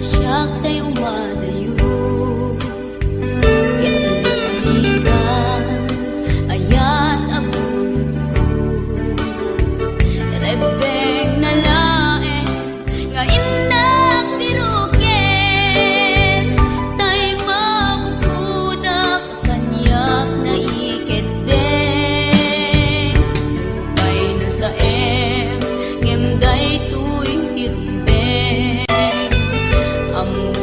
siyak tay umadayo. Yatlikan ayat abong rebeng na lae nga indak biruken tay mabukudak kanyak na iketeng bay na sa ngem day tuwing tirumpeng amuk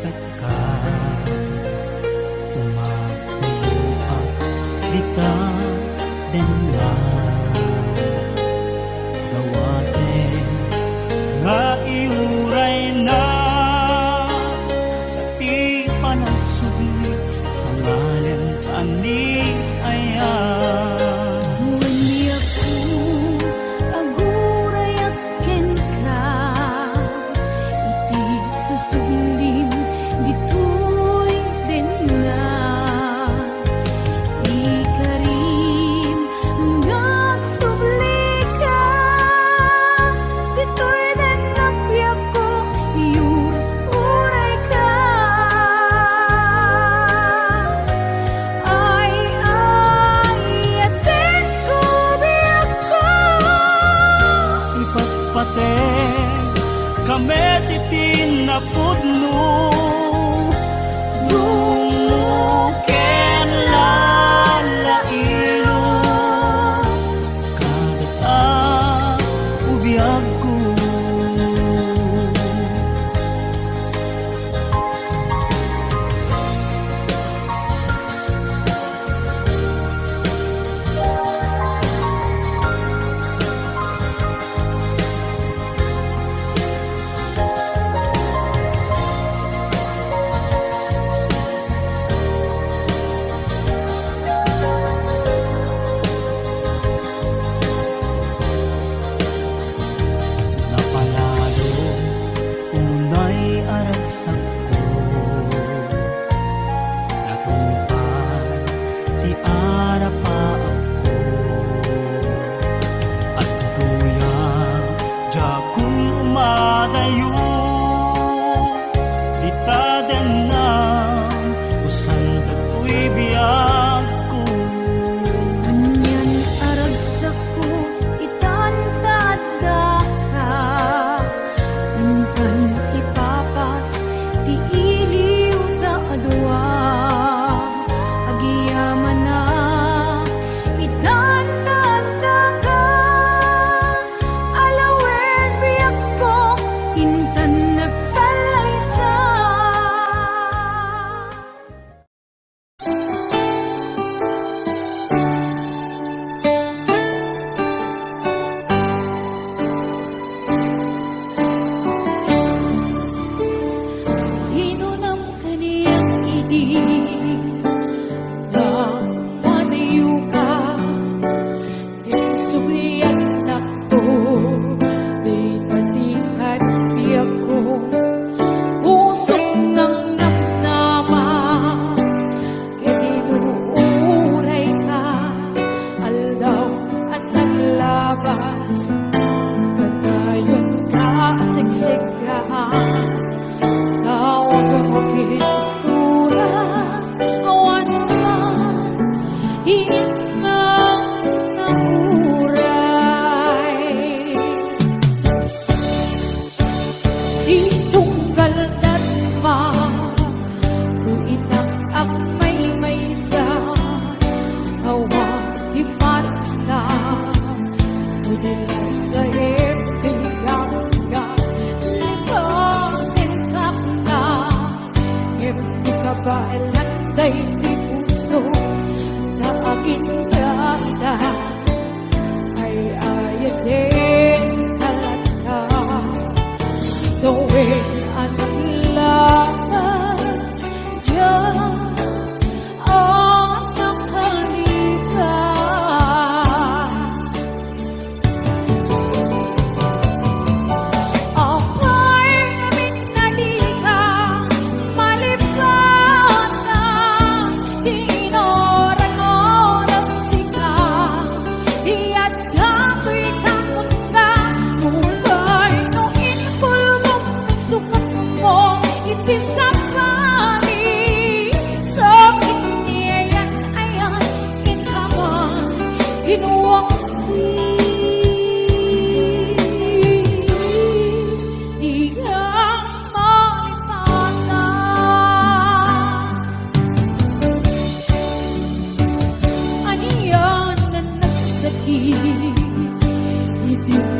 ket ka umatayo at dita den na dawate nga iuray na dati panagsugi sa ngalan ani ayan. Kamet itin na pudno Numuken lalailo Kadata ubiyag ko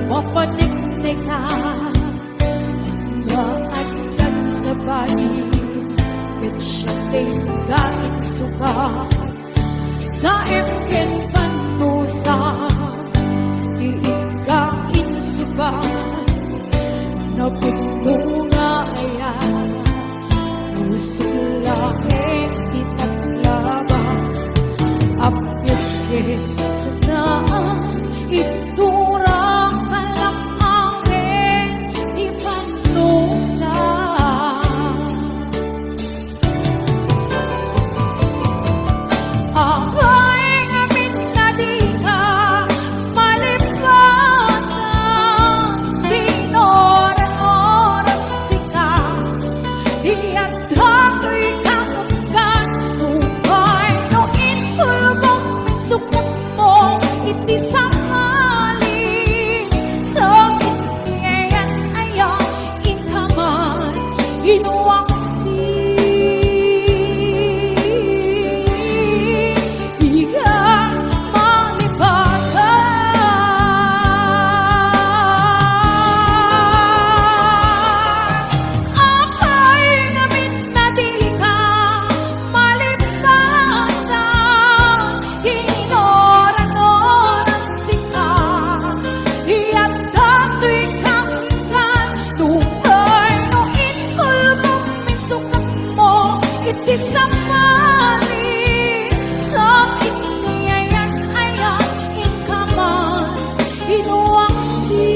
Mapanik ka, maadlan sa bayi. ka sa emken panusa iikain suban na bunga ayan usulahin itaglabas apit sa daan iturang kalakangin ipanusa ahoy ngamit na di ka malipatan tinoran oras ka iyan hato'y kamukan tupay no itulbong sukat mo iti samali sa itiyan ayaw ikaman inuwaksi ikan malipatan apay ngamit na di ka malipatan inoran oras ka iyan dato'y kamukan tupay no itulbong sukat mo iti samali sa itiyan ayaw ikaman inuwaksi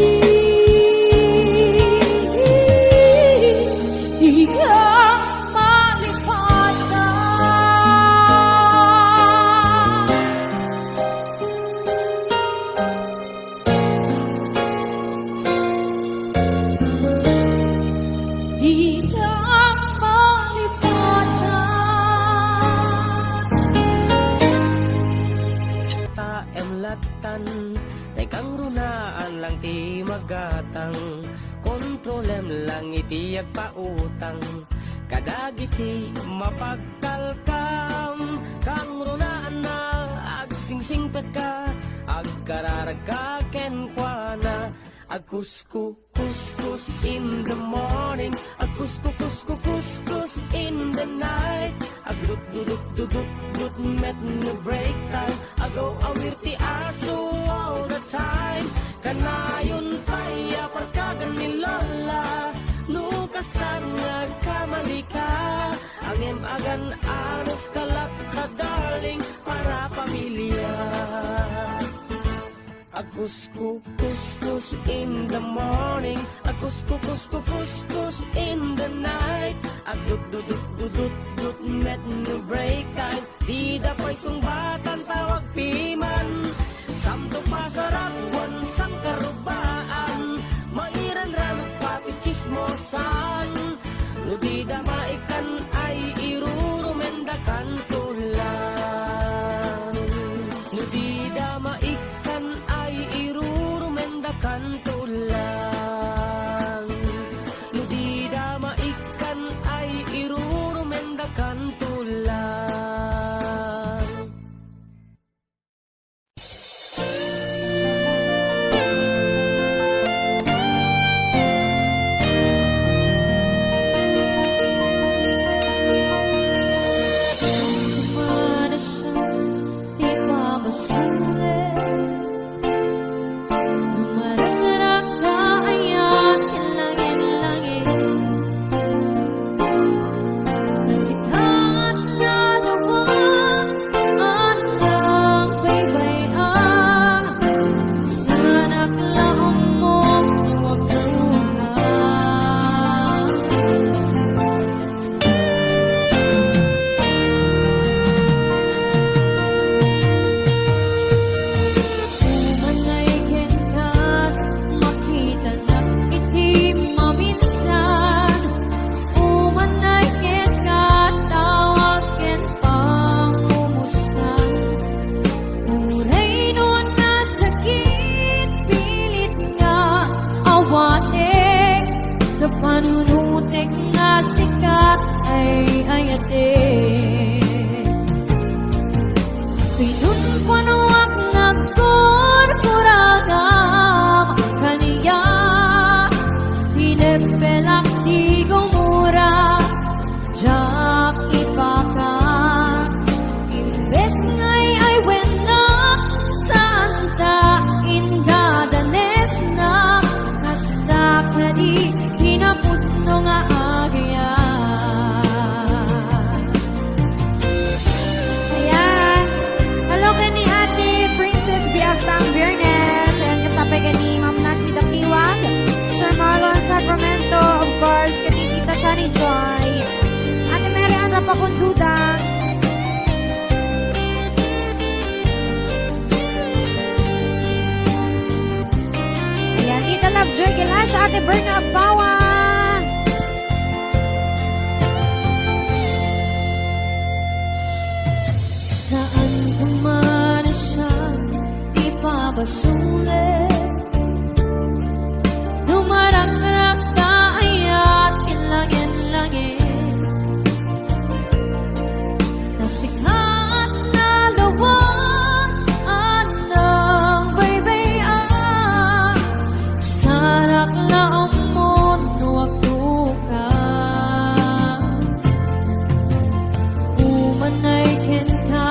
ikan malipatan ikan malipatan taem latan Tekang runaan lang ti magatang Kontrolem lang iti agpautang Kadagiti mapagkalkam Kang runaan na agsingsingpet ka Agkararag ka kenkwana Agkuskus in the morning Agkuskus in the night Agdut met no break time Agaw awir ti aso all the time Kanayon paya parkagan ni Lola Nukasan nagkamali ka Angem agan anos kalap ka darling Para pamilya Agkuskus in the morning Agkuskus in the night Agdut met no break time Di dapay sungbatan tawag piman Samto pasarap sang karubaan Mairan ramot pati chismosan No di damaikan ay irurumendakan tulang No di damaikan ay irurumendakan tulang No di damaikan ay irurumendakan tulang panunutik nga sikat ay ayatin pinunpunuak nagkurkuragam kaniya hinepelak di gumura jak ipakan ni Joy. Ate Mary Ann Rapaconduda. Ayan, Tita Lovejoy Gilasha, Ate Berna Agbawa. Saan kumana siya, di pa ba sulit? Numarak-rak ka ayat kinlangin-langin. Nasikat na gawan anang baybayan. Sarak laong mo nuwag duka. Umanay ken ka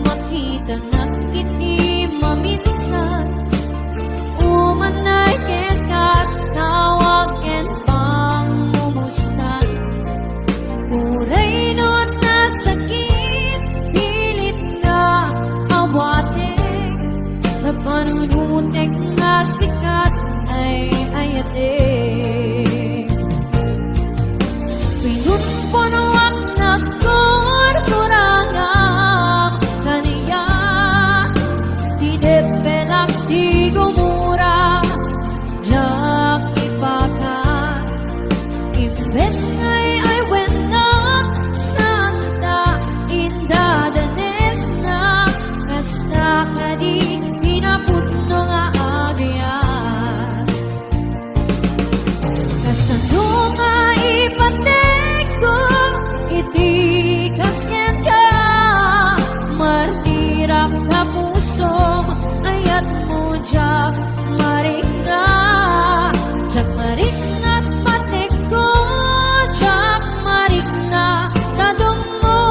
makita na kiti maminsan. Umanay ken ka tawag ken pang mumustan. Puray nun na sakit, pilit na awatin. Na panunutek na sikat ay ayatin. Pinunpunuak na kurkurangam kaniya. Di depelak di gumura, jak ipakat. Imbes ngay ay wena, santa inda danes na. Kasta ka di pinaputno nga agyan. Kasano nga ipatek ko, iti kasken ka. Martirak ka pusom, ayat mo jak marikna. Jak marikna't patek ko, jak marikna tadong mo.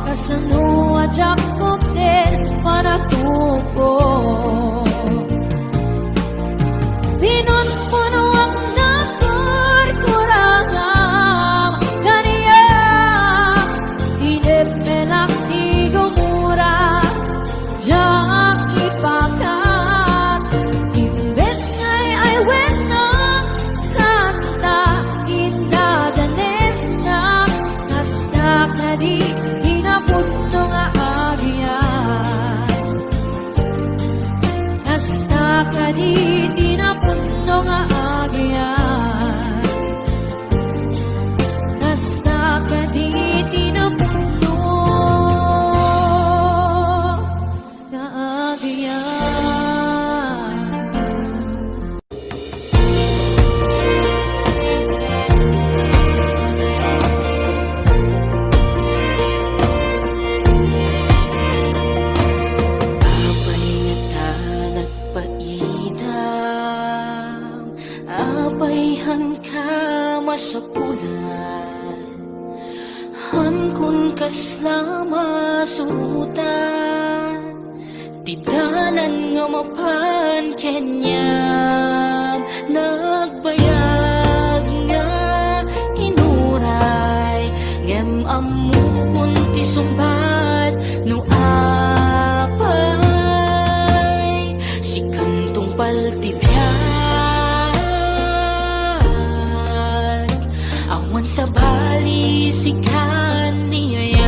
Kasano jak koktel panagtuko. Pinunpunuak na kurkurangam kaniya. Hinepelak di gumura, jak ipakat. Imbes ngay ay wena, santa inda danes na. Kasta ka di hinaputno nga agyan. Kasta ka di tinaputno nga agyan. Kasta ka di tinaputno nga agyan. Apay nga nagpaidam, apayhan ka masapulan. Hankun kaslama sutan, tidalan nga mapan kenyam. Nagbayag nga inuray, ngem amukun ti sumbat no apay. Si kantong paltibyan, awan sa bali si kaniyayat.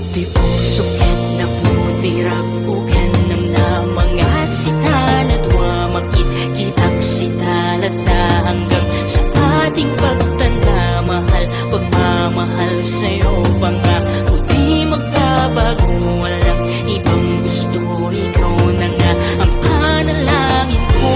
Di puso ket na putirap ugan ng na mga sita na duwamakit kitak sitalat na hanggang sa ating pagtanda. Mahal, pagmamahal sa'yo pa nga di magbabago. Walang ibang gusto, ikaw na nga ang panalangin ko.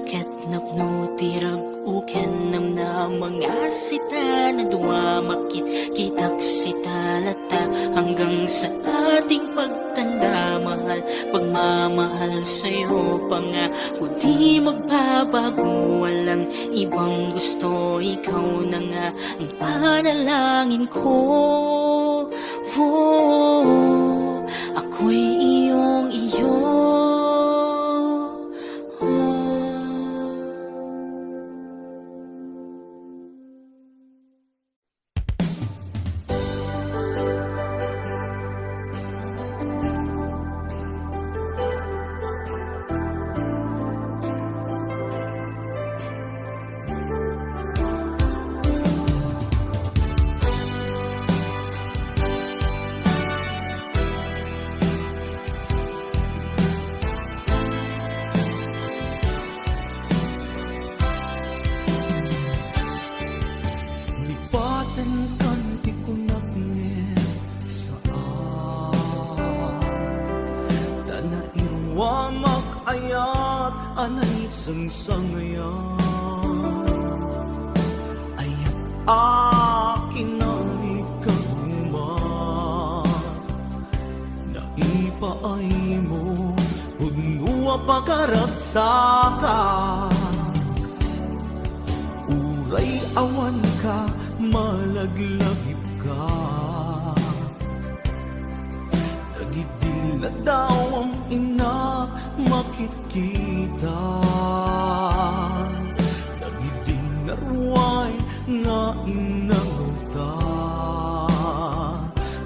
Suket napno tirag uken namna mga sita na duwa makit kitak sita lata hanggang sa ating pagtanda mahal pagmamahal sa'yo pa nga kundi magbabago walang ibang gusto ikaw na nga ang panalangin ko. Ako'y iyong iyo. Sangsangayan ay akin na ikaw na ipaay mo puno pagkaragsakan uray awan ka malaglagip ka nagidila daw ang ina makikita nagidinaruay nga inangta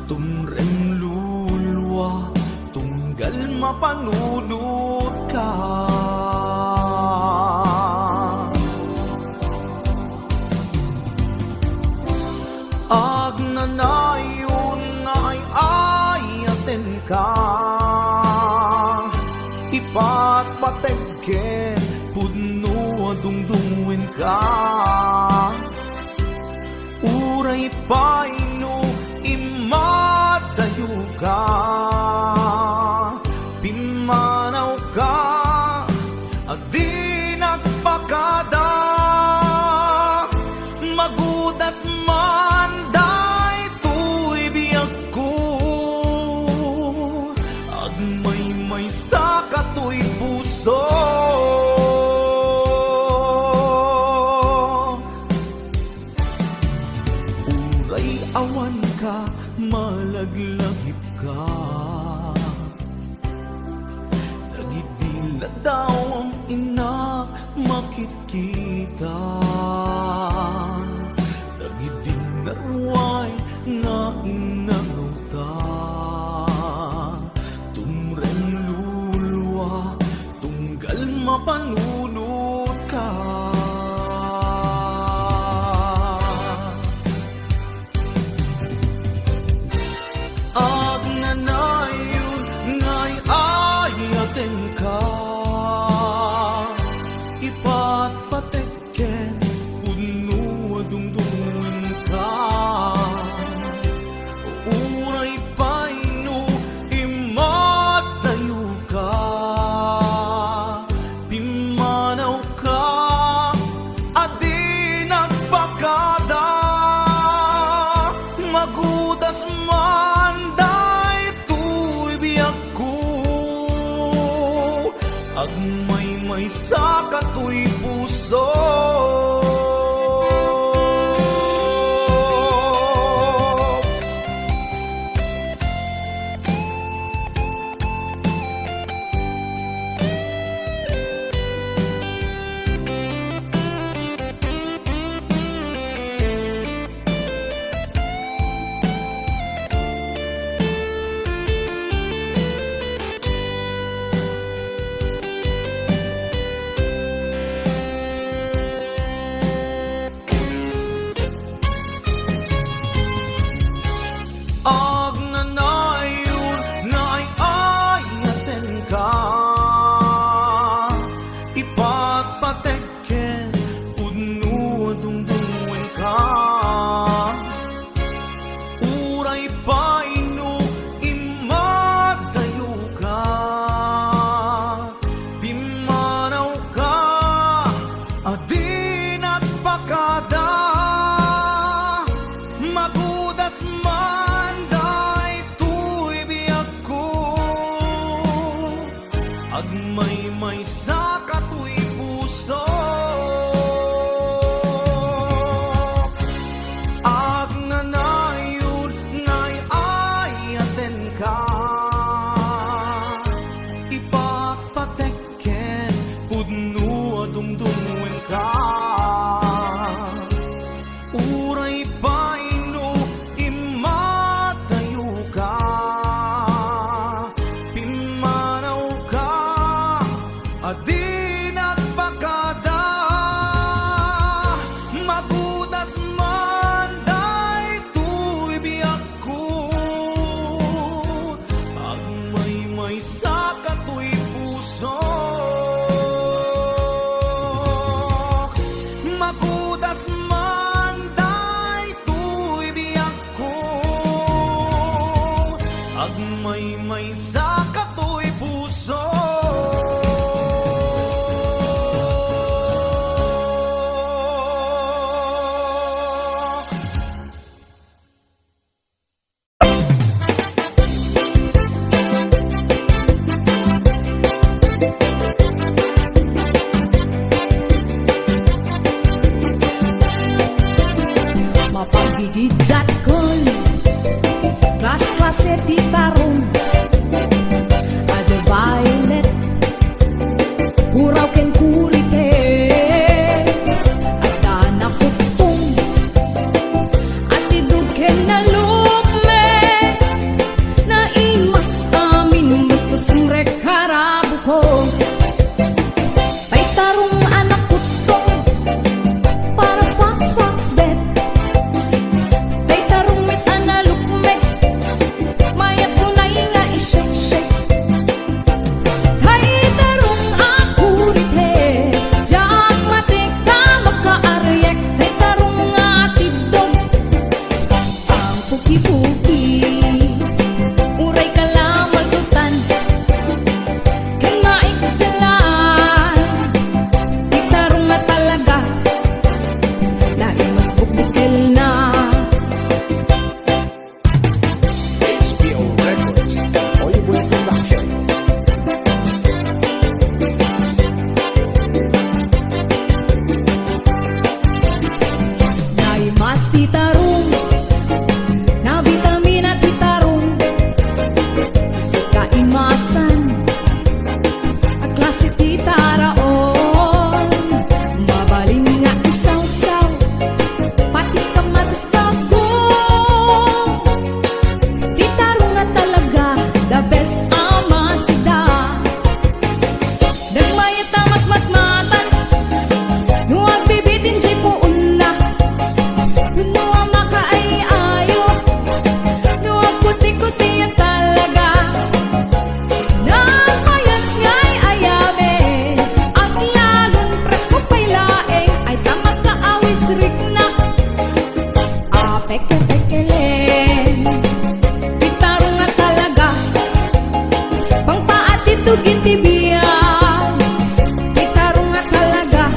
tumren lulwa tunggal mapanunod ka agnanayon nga ay ayaten ka ipatpategken pudno dungdungin ka uray paino imadayo ka pimanaw ka adi nagpakada magudas man day tuy biyag ko agmay sa katoy puso uray awan ka malaglagip ka nagidila daw ang ina makikita nagidinaruay nga inangota tumren lulwa tunggal mapanunod ka agnanayon nga'y ayaten ka ipatpatekken puno dungdungin ka uray paino imatayo ka pimanaw ka adi nagpakada magudas man day tuy biyag ko agmay sa katoy puso agnanayon nga'y ayaten ka ipatpatekken puno dungdungin ka uray paino imadayo ka pimanaw ka adin at pakada, magudas man day tuy biyak ko, agmay sa katuy puso, ag nanayod ngay ayaten ka, ipatpatekken pudno adungdungwen ka, uray paino imatayo ka, pimanaw ka, adin at pakada, magudas man day tuy biyak ko, agmay sa katuy puso, magudas man day tuy biyak ko, agmay sa katuy puso. Mapagigidjat kon Klas-klase di tarong Ada violet Puraw ken kurite Ada nakutong At idug ken nalukme Na imas amin Mas kusumrek harabu ko Tay tarong anak kutong Para fak-fak bet Tay tarong mit analukmek Mayat kunay nga ishake-shake Tay tarong akurite Jak matik ka makaaryak Tay tarong nga tidog Ang puki-puki Uray ka lang maldutan Ken maikdalan Tay tarong nga talaga Na imas bukbukil na HBO Records and Oyeboy Production. Naimas titarong Na vitamin at titarong Isip kaimasan Ang klase titaraon Mabalin nga isaw-saw Patis kamatis kabong Titarong nga talaga The best amasida Nagmayat tamat-matmatan Nuwag bibitin siya'y puun na Nuwag makaayayo Nuwag kuti-kuti yan talaga Nagmayat nga'y ayame Ang lalon presko pa'y laeng Ay tamag kaawis rik na Peke-pekelen Titarong nga talaga Pangpaatitugin tibiyan Titarong nga talaga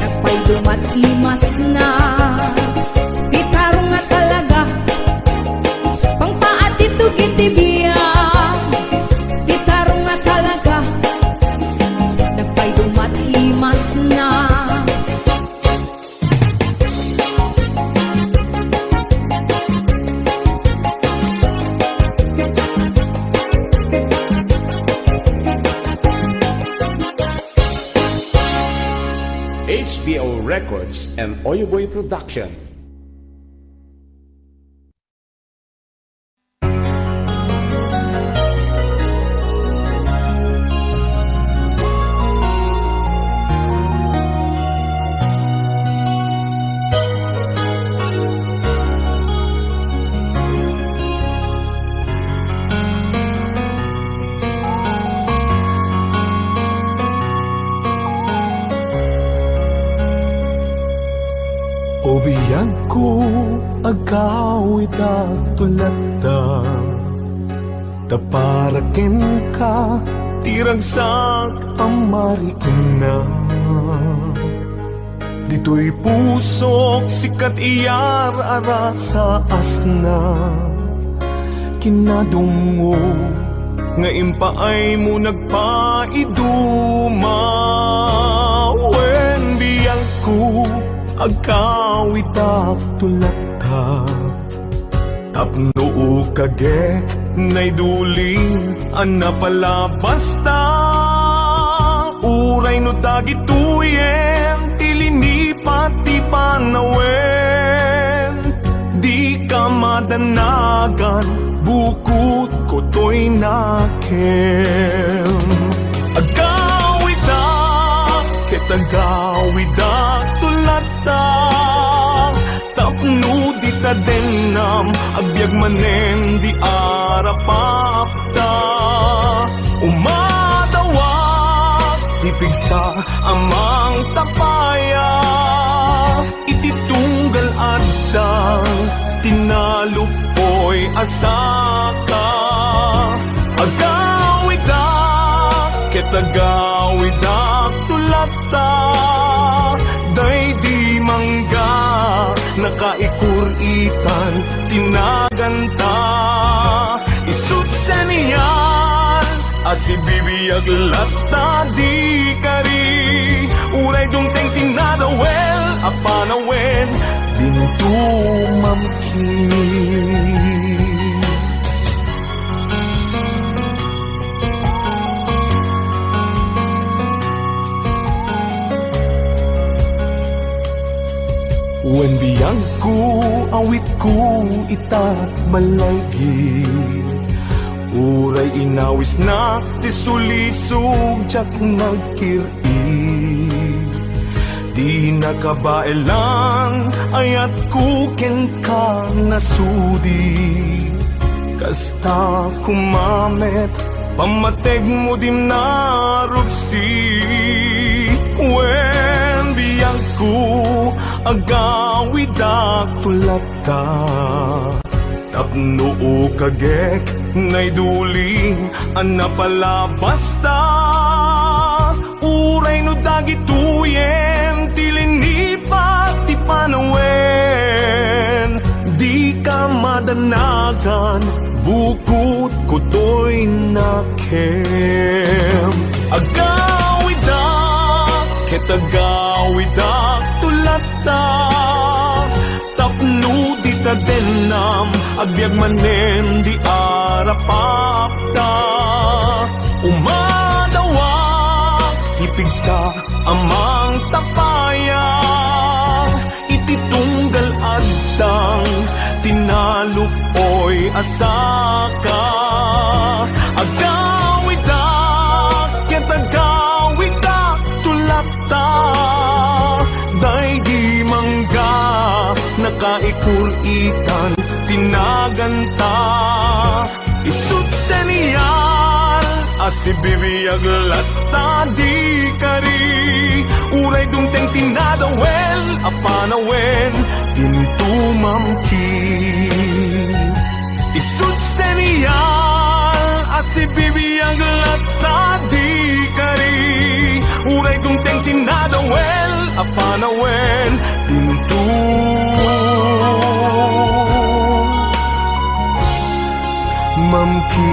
Nagpay dumat limas na Titarong nga talaga Pangpaatitugin tibiyan Titarong nga talaga Nagpay dumat limas na HBO Records and Oyeboy Production. Obiyan ko agaw itatulata Taparakin ka tiragsak ang marikina Dito'y pusok sikat iyar ara sa asna, kinadungo nga impaay mo nagpaiduma. Wen biyang ko agkawitak tulata, tapno kage nay duling ana pala basta. Uray no dagituyen tilini pati panawen, di ka madanagan bukod ko to'y nakem. Agawida kitagawida tulata, tapno di ta denam agbyag manen di arapapta. Umadawak tipigsa amang tapaya, ititunggal adang tinalupoy asaka. Agawida kitagawida tulata, day di mangga nakaikuritan tinaganta. Isut sa niyan asibibiyag lata di kari, uray dungteng tinadawel apanawen dinto mamkin. Wen biyang ko awit ko itat malaygi, uray inawis na tisulisog jak nagkiri. Di nakabaelan ayat ko ken ka nasudi, kasta kumamet pamateg mo dim narupsi. Wen biyang ko agawida tulata, tapno kagek nay duling ana pala basta. Uray no dagituyen tilini pati panawen, di ka madanagan bukod ko to'y nakem. Agawida kitagawida tulata, tapno di ta denam agbyag manen di arapapta. Umadawak ipigsa amang tapaya, ititunggal adang tinalupoy asaka. Agawida kitagawida tulata, day di mangga nakaikuritan tinaganta. Isut sa niyan asibibiyag lata di kari, uray dungteng tinadawel apanawen dinto mamkin. Isut sa niyan asibibiyag lata di kari, uray dungteng tinadawel apanawen dinto mamkin.